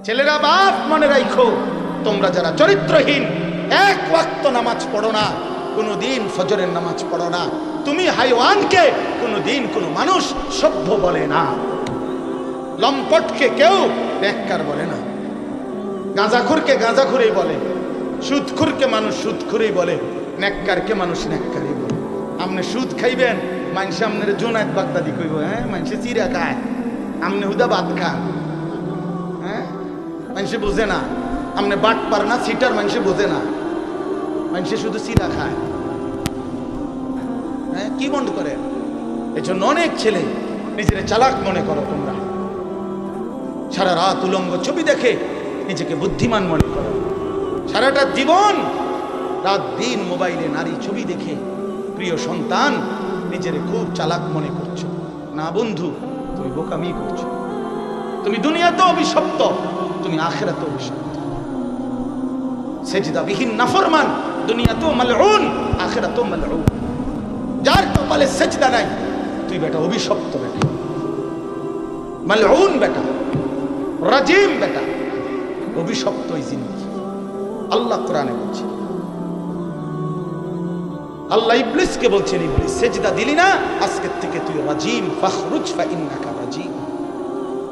ছেলেরা বাপ মনে রাখো, তোমরা যারা চরিত্রহীন, এক ওয়াক্ত নামাজ পড়ো না, কোনোদিন ফজরের নামাজ পড়ো না, তুমি হাইওয়ানকে কোনোদিন কোনো মানুষ সভ্য বলে না, লম্পটকে কেউ নেককার বলে না, গাঁজাখুরকে গাঁজাখুরই বলে, সুদখুরকে মানুষ সুদখুরই বলে, নেককারকে মানুষ নেককারই বলে। আপনি সুদ খাইবেন, মানুষ আপনার জোনায়েত বাগদাদি কইব, হ্যাঁ মানুষে চিরা খায়, আপনি হুদা ভাত খান, হ্যাঁ মানুষে বোঝে না, আপনি বাট পার না সিটার, মানুষে বোঝে না, মানুষে শুধু চিরা খায়। হ্যাঁ কি বন্ধ করে? এই জন্য অনেক ছেলে নিজের চালাক মনে করো তোমরা, সারা রাত উলঙ্গ ছবি দেখে নিজেকে বুদ্ধিমান মনে করো, সারাটা জীবন রাত দিন মোবাইলে নারী ছবি দেখে প্রিয় সন্তান নিজের খুব চালাক মনে করছো। না বন্ধু, তুমি বোকামি করছো। তুমি দুনিয়াতেও অভিশপ্ত, তুমি আখিরাতেও অভিশপ্ত। সেজদাবিহীন নাফরমান দুনিয়াতেও মালউন, আখিরাতেও মালউন। যার কপালে সেজদা নাই, তুই বেটা অভিশপ্ত বেটা, মালউন বেটা, রাজিম বেটা, অভিশপ্ত এই জিন্দেগি। আল্লাহ কোরআনে বলছে, আল্লাহ ইবলিসকে বলছেন, ইবলিস সেজদা দিলি না, আজকের থেকে তুই রাজিম, ফাখরুজ ফাইন্নাকা রাজিম,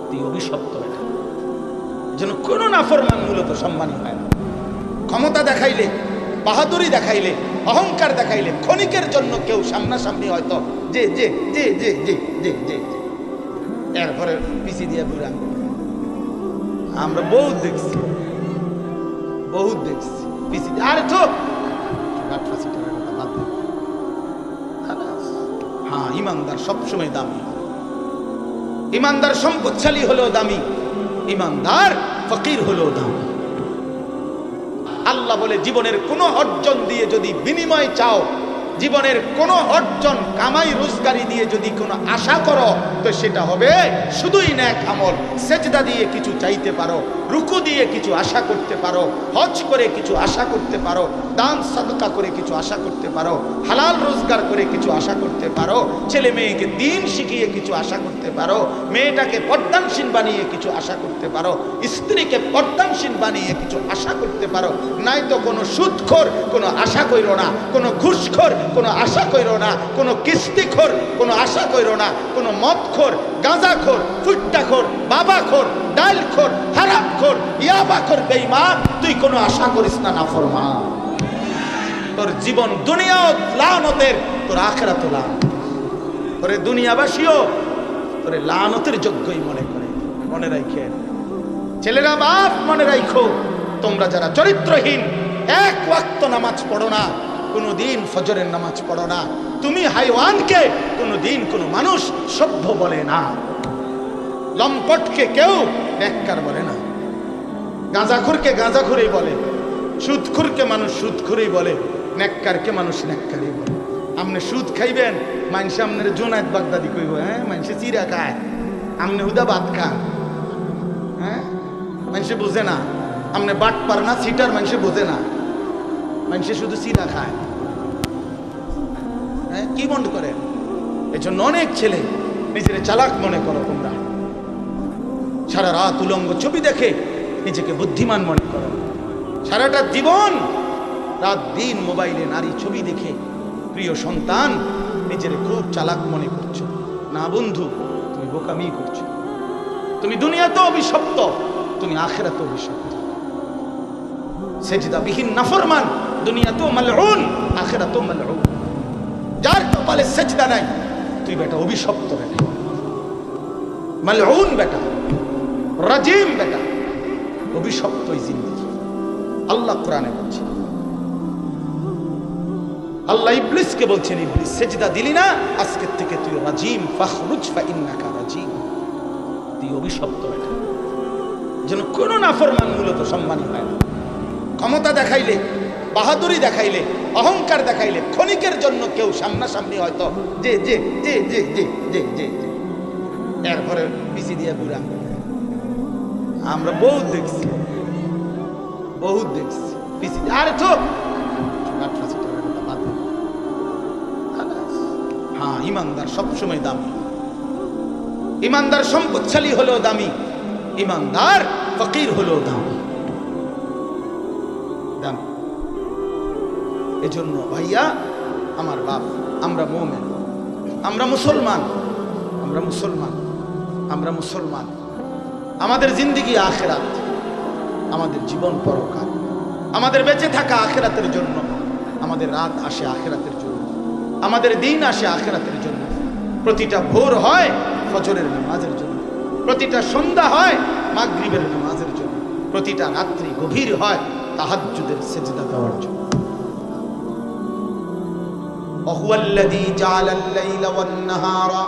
তুই অভিশপ্ত বেটা। যেন কোন নাফরমান মূলত সম্মানী হয় না। ক্ষমতা দেখাইলে, বাহাদুরি দেখাইলে, অহংকার দেখাইলে, ক্ষণিকের জন্য কেউ সামনাসামনি হয়তো যে যে যে যে যে যে যে এরপরে পিছিয়ে দিয়ে বুড়া। আমরা বহুত দেখছি, বহুত দেখছি পিছিয়ে। আর তো হ্যাঁ, ইমানদার সবসময় দামি, ইমানদার সম্পদশালী হলেও দামি, ইমানদার ফকির হলেও দামি। আল্লাহ বলে, জীবনের কোনো অর্জন দিয়ে যদি বিনিময় চাও, জীবনের কোনো অর্জন কামাই রোজগারি দিয়ে যদি কোনো আশা করো, তো সেটা হবে শুধুই নেক আমল। সেজদা দিয়ে কিছু চাইতে পারো, রুকু দিয়ে কিছু আশা করতে পারো, হজ করে কিছু আশা করতে পারো, দান সাদকা করে কিছু আশা করতে পারো, হালাল রোজগার করে কিছু আশা করতে পারো, ছেলে মেয়েকে দ্বীন শিখিয়ে কিছু আশা করতে পারো, মেয়েটাকে পর্দানশীল বানিয়ে কিছু আশা করতে পারো, স্ত্রীকে পর্দানশীল বানিয়ে কিছু আশা করতে পারো। নাই তো কোনো সুদখোর কোনো আশা কইরো না, কোনো ঘুষখোর কোনো আশা কইরো না, কোনো কিস্তিখোর কোনো আশা কইরো না, কোনো মদখোর, গাঁজাখোর, ফুট্টাখোর, বাবাখোর, ডালখোর, হারামখোর, ইয়াবাখোর বেঈমান তুই কোনো আশা করিস না নাফরমান। তোর জীবন দুনিয়াও লানতের, তোর আখিরাতও লানত। তোরে দুনিয়াবাসীও তোরে লানতের যোগ্যই মনে করে। মনে রাখে ছেলেরা বাপ মনে রাখো, তোমরা যারা চরিত্রহীন, এক ওয়াক্ত নামাজ পড়ো না, কোনোদিন ফজরের নামাজ পড়ো না, তুমি হাইওয়ানকে কোনোদিন কোনো মানুষ সভ্য বলে না, লম্পটকে কেউ নেককার বলে না, গাঁজাখুরকে গাঁজাখুরই বলে, সুদখুরকে মানুষ সুদখুরই বলে, নেককারকে মানুষ নেককারই বলে। আপনি সুদ খাইবেন, মানুষ আপনার জোনায়েত বাগদাদি কইব, হ্যাঁ মানুষে চিরা খায়, আপনি হুদা ভাত খান, হ্যাঁ মানুষে বোঝে না, আপনি বাট পার না সিটার, মানুষে বোঝে না, মানুষে শুধু চিরা খায়। হ্যাঁ কি বন্ধ করে? এই জন্য অনেক ছেলে নিজের চালাক মনে করো তোমরা, সারা রাত উলঙ্গ ছবি দেখে নিজেকে বুদ্ধিমান মনে করো, সারাটা জীবন রাত দিন মোবাইলে নারী ছবি দেখে প্রিয় সন্তান নিজের খুব চালাক মনে করছো। না বন্ধু, তুমি বোকামি করছো। তুমি দুনিয়াতেও অভিশপ্ত, তুমি আখিরাতেও অভিশপ্ত। সেজদাবিহীন নাফরমান দুনিয়াতেও মালউন, আখিরাতেও মালউন। যার কপালে সেজদা নাই, তুই বেটা অভিশপ্ত বেটা, মালউন বেটা, রাজিম বেটা, অভিশপ্ত এই জিন্দেগি। আল্লাহ কোরআনে বলছে, আল্লাহ ইবলিসকে বলছেন, ইবলিস সেজদা দিলি না, আজকের থেকে তুই রাজিম, ফাখরুজ ফাইন্নাকা রাজিম, তুই অভিশপ্ত বেটা। যেন কোনো নাফরমান মূলত সম্মানী হয় না। ক্ষমতা দেখাইলে, বাহাদুরি দেখাইলে, অহংকার দেখাইলে, ক্ষণিকের জন্য কেউ সামনাসামনি হয়তো যে যে যে যে যে যে যে এরপরে পিছিয়ে দিয়ে ঘুরা। আমরা বহুত দেখছি, বহুত দেখছি পিছিয়ে। আর তো হ্যাঁ, ইমানদার সবসময় দামি, ইমানদার সম্পদশালী হলেও দামি, ইমানদার ফকির হলো দাম দাম। এজন্য ভাইয়া আমার বাপ, আমরা মুমিন, আমরা মুসলমান, আমরা মুসলমান, আমরা মুসলমান। আমাদের জিন্দেগি আখিরাত, আমাদের জীবন পরকাল, আমাদের বেঁচে থাকা আখিরাতের জন্য, আমাদের রাত আসে আখিরাতের জন্য, আমাদের দিন আসে আখিরাতের জন্য। প্রতিটা ভোর হয় ফজরের নামাজের জন্য, প্রতিটা সন্ধ্যা হয় মাগরিবের নামাজের জন্য, প্রতিটা রাত্রি গভীর হয় তাহাজ্জুদের সিজদা দেওয়ার জন্য। ওয়াহুয়াল্লাযী জাআলাল লাইলা ওয়ান নাহারা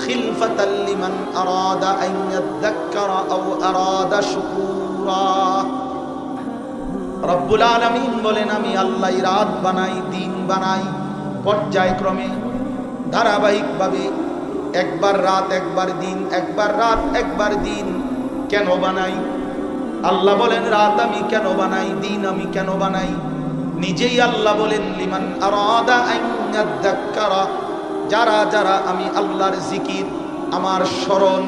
খিলফাতান লিমান আরাদা আন ইয়াযাক্কারা আও আরাদা শুকুরা। রব্বুল আলামিন বলেন, আমি আল্লাহ রাত বানাই, দিন বানাই, পর্যায়ক্রমে ধারাবাহিকভাবে, একবার রাত একবার দিন, একবার রাত একবার দিন। কেন বানাই? আল্লাহ বলেন রাত আমি কেন বানাই, দিন আমি কেন বানাই? নিজেই আল্লাহ বলেন লিমান আরাদা আন ইয়াযাক্কারা, যারা যারা আমি আল্লাহর জিকির, আমার স্মরণ,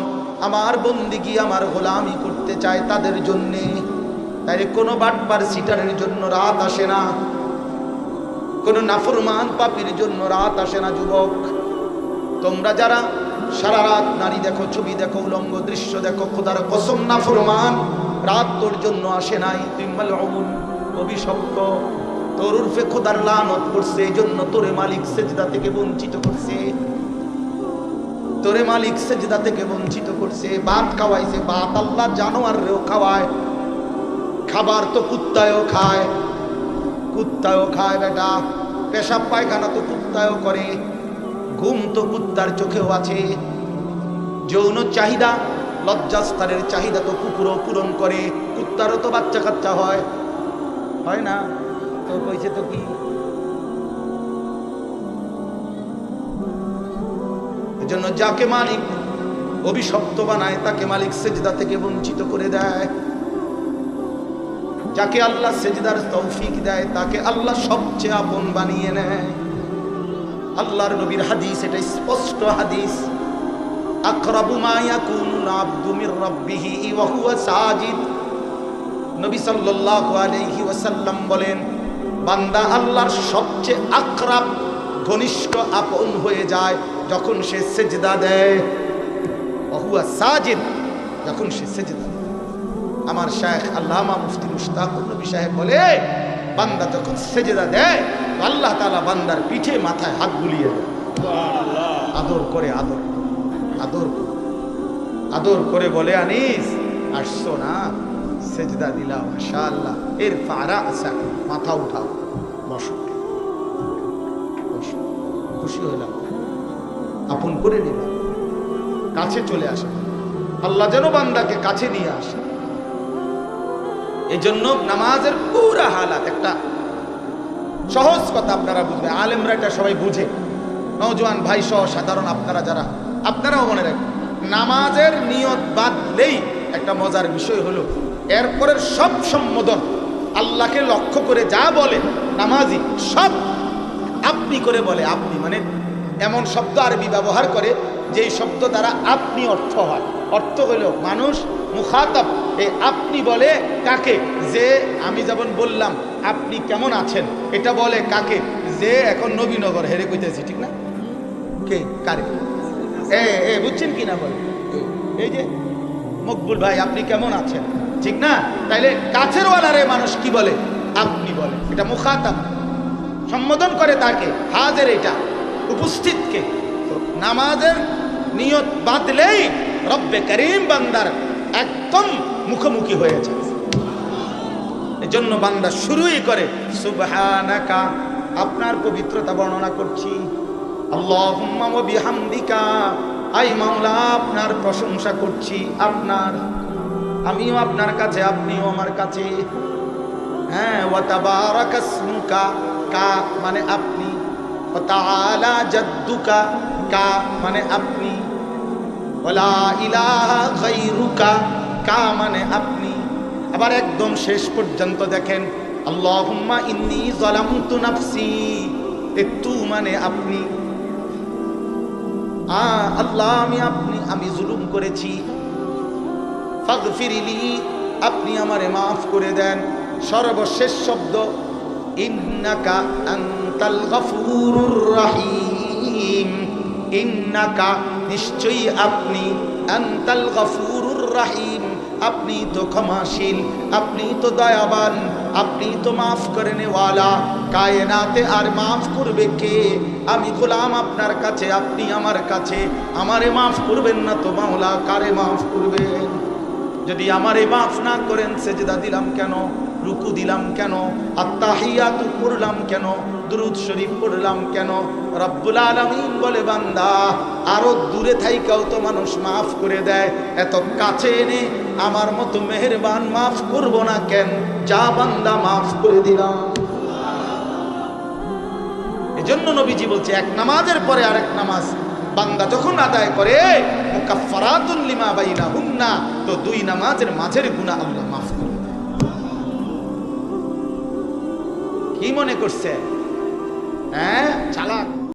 আমার বন্দিগি, আমার গোলামি করতে চায় তাদের জন্যে। তাই কোনো বাটপার সিটারের জন্য রাত আসে না, কোনো নাফরমান পাপীর জন্য রাত আসে না। যুবক, তোমরা যারা সারা রাত নারী দেখো, ছবি দেখো, উলঙ্গ দৃশ্য দেখো, খোদার কসম নাফরমান, রাত তোর জন্য আসে নাই। তুই মালউন, অভিশপ্ত, তোর উরফে খোদার লানত করছে, এই জন্য তোরে মালিক সেজদা থেকে বঞ্চিত করছে, তোরে মালিক সেজদা থেকে বঞ্চিত করছে। ভাত খাওয়াইছে, ভাত আল্লাহ জানোয়াররেও খাওয়ায়, খাবার তো কুত্তায়ও খায়, কুত্তায়ও খায় বেটা, পেশাব পায়খানা তো কুত্তায়ও করে, ঘুম তো কুত্তার চোখেও আছে, যৌন চাহিদা, লজ্জাস্থানের চাহিদা তো কুকুরও পূরণ করে, কুত্তারও তো বাচ্চা কাচ্চা হয়, হয় না? তো কইছে তো কি, এজন্য যাকে মালিক অভিশপ্ত বানায় তাকে মালিক সেজদা থেকে বঞ্চিত করে দেয়। যাকে আল্লাহ সেজদার তৌফিক দেয় তাকে আল্লাহ সবচেয়ে আপন বানিয়ে নেয়। আল্লাহর নবীর হাদিস, এটা স্পষ্ট হাদিস, আকরাবু মা ইয়াকুনুল আবদু মির রাব্বিহি ওয়া হুয়া সাজিদ। নবী সাল্লাল্লাহু আলাইহি ওয়াসাল্লাম বলেন, বান্দা আল্লাহর সবচেয়ে আকরাব, ঘনিষ্ঠ, আপন হয়ে যায় যখন সে সেজদা দেয়। ওয়া হুয়া সাজিদ, যখন সে সেজদা। আমার শায়েখ আল্লামা মুফতি মুশতাকুর নবী সাহেব বলে, বান্দা যখন সেজদা দেয় আল্লাহ তাআলা বান্দার পিঠে মাথায় হাত বুলিয়ে দেয়, আদর করে, আদর আদর আদর করে বলে, আনিস আসছো না, সেজদা দিলাম, মাশাআল্লাহ, ইরফা রাসাক, মাথা উঠাও, বসো, বসো। খুশি হলাম, আপন করে নিলাম, কাছে চলে আসে। আল্লাহ যেন বান্দাকে কাছে নিয়ে আসে। এই জন্য নামাজের পুরা হালাত, একটা সহজ কথা আপনারা বুঝবেন, আলেমরা এটা সবাই বুঝে, নওজোয়ান ভাই সহ সাধারণ আপনারা যারা, আপনারাও মনে রাখবেন, নামাজের নিয়ত বাদলেই একটা মজার বিষয় হলো এরপরের সব সম্বোধন আল্লাহকে লক্ষ্য করে যা বলে নামাজি, সব আপনি করে বলে। আপনি মানে এমন শব্দ আরবি ব্যবহার করে যেই শব্দ দ্বারা আপনি অর্থ হয়। অর্থ হলো মানুষ মুখাতাব, এই আপনি বলে কাকে? যে আমি যেমন বললাম আপনি কেমন আছেন, এটা বলে কাকে? যে এখন নবীনগর হেরে কইতেছি, ঠিক না? কে কারে? বুঝছেন কি না? বলে এই যে মকবুল ভাই আপনি কেমন আছেন, ঠিক না? তাইলে কাছের ওয়ালারে মানুষ কি বলে? আপনি বলে। এটা মুখাতাব, সম্বোধন করে তাকে, হাজের, এটা উপস্থিতকে। নামাজের নিয়ত বাদলেই রব্বে করিম বান্দার একদম মুখোমুখি হয়ে যায়। এজন্য বান্দা শুরুই করে সুবহানাকা, আপনার পবিত্রতা বর্ণনা করছি, আল্লাহুম্মা ওয়া বিহামদিকা, আই মাওলা আপনার প্রশংসা করছি, আপনার, আমিও আপনার কাছে, আপনিও আমার কাছে। হ্যাঁ, ওয়া তাবারাকা ইসমুকা, কা মানে আপনি, ওয়া তাআলা জাদ্দুকা, কা মানে আপনি, ওয়ালা ইলাহা গায়রুকা, কা মানে আপনি। আবার একদম শেষ পর্যন্ত দেখেন, আল্লাহুম্মা ইন্নী যালামতু নাফসি, তু মানে আপনি, আল্লাহ আমি জুলুম করেছি, ফাগফিরলি, আপনি আমারে মাফ করে দেন। সর্বশেষ শব্দ ইন্নাকা আনতাল গফুরুর রহিম। ইন্নাকা, নিশ্চয়ই আপনি, আনতাল গফুরুর রহিম, আপনি তো ক্ষমাশীল, আপনি তো দয়াবান, আপনি তো মাফ করে নেওয়ালা। কায়নাতে আর মাফ করবে কে? আমি গোলাম আপনার কাছে, আপনি আমার কাছে। আমারে মাফ করবেন না তো মাওলা, কারে মাফ করবেন? যদি আমারে মাফ না করেন, সেজদা দিলাম কেন, রুকু দিলাম কেন, আত্তাহিয়াতু পড়লাম কেন, দুরূদ শরীফ পড়লাম কেন? রব্বুল আলামিন বলে, বান্দা আরো দূরে থাইকাও তো মানুষ মাফ করে দেয়, এত কাছে এনে আমার মতো মেহেরবান মাফ করব না কেন? যা বান্দা মাফ করে দিলাম। এজন্য নবীজি বলছে, এক নামাজের পরে আরেক নামাজ বান্দা যখন আদায় করে, মুকাফফারাতুন লিমা বাইনাহুন্না, তো দুই নামাজের মাঝের গুনাহ আল্লাহ মাফ করে দেয়। কি মনে করছে? হ্যাঁ,